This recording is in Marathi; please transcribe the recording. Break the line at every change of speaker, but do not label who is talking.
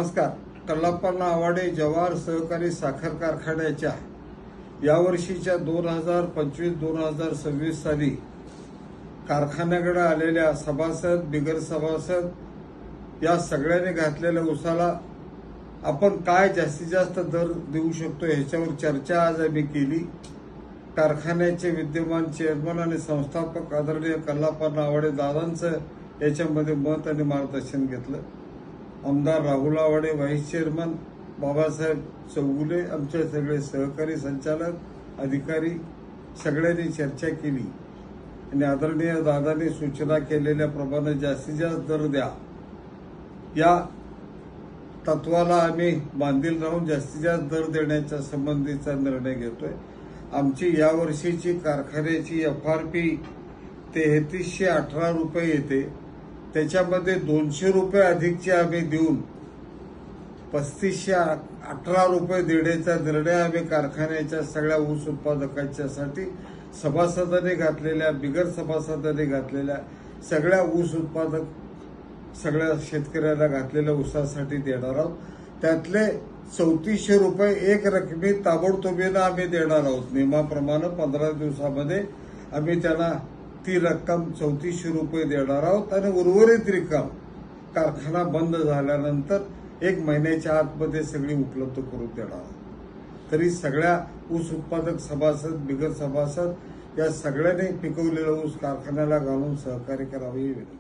नमस्कार. कल्लाप्पा आवाडे जवाहर सहकारी साखर कारखान्याच्या यावर्षीच्या 2025-2026 साली कारखान्याकडे आलेल्या सभासद बिगर सभासद या सगळ्यांनी घातलेल्या उसाला आपण काय जास्तीत जास्त दर देऊ शकतो ह्याच्यावर चर्चा आज आम्ही केली. कारखान्याचे विद्यमान चेअरमन आणि संस्थापक आदरणीय कल्लाप्पा आवाडे दादांचं याच्यामध्ये मत आणि मार्गदर्शन घेतलं. आमदार राहुल आवाडे व्हाईस चेअरमन, बाबासाहेब चौगुले, आमचे सगळे सहकारी संचालक अधिकारी सगळ्यांनी चर्चा केली आणि आदरणीय दादांनी सूचना केलेल्याप्रमाणे जास्तीत जास्त दर द्या या तत्वाला आम्ही बांधील राहून जास्तीत जास्त दर देण्याच्या संबंधीचा निर्णय घेतोय. आमची यावर्षीची कारखान्याची FRP 3318 रुपये येते. त्याच्यामध्ये 200 रुपये अधिकचे आम्ही देऊन 3518 रुपये देण्याचा निर्णय आम्ही कारखान्याच्या सगळ्या ऊस उत्पादकांच्यासाठी सभासदांनी घातलेल्या बिगर सभासदांनी घातलेल्या सगळ्या ऊस उत्पादक सगळ्या शेतकऱ्यांना घातलेल्या ऊसासाठी देणार आहोत. त्यातले 3400 रुपये एक रकमी ताबडतोबीनं आम्ही देणार आहोत. नियमाप्रमाणे 15 दिवसामध्ये आम्ही त्यांना ती रक्कम 3400 रुपये देणार आहोत आणि उर्वरित रक्कम कारखाना बंद झाल्यानंतर 1 महिन्याच्या आतमध्ये सगळी उपलब्ध करून देणार आहोत. तरी सगळ्या ऊस उत्पादक सभासद बिगर सभासद या सगळ्यांनी पिकवलेला ऊस कारखान्याला घालून सहकार्य करावे ही विनंती.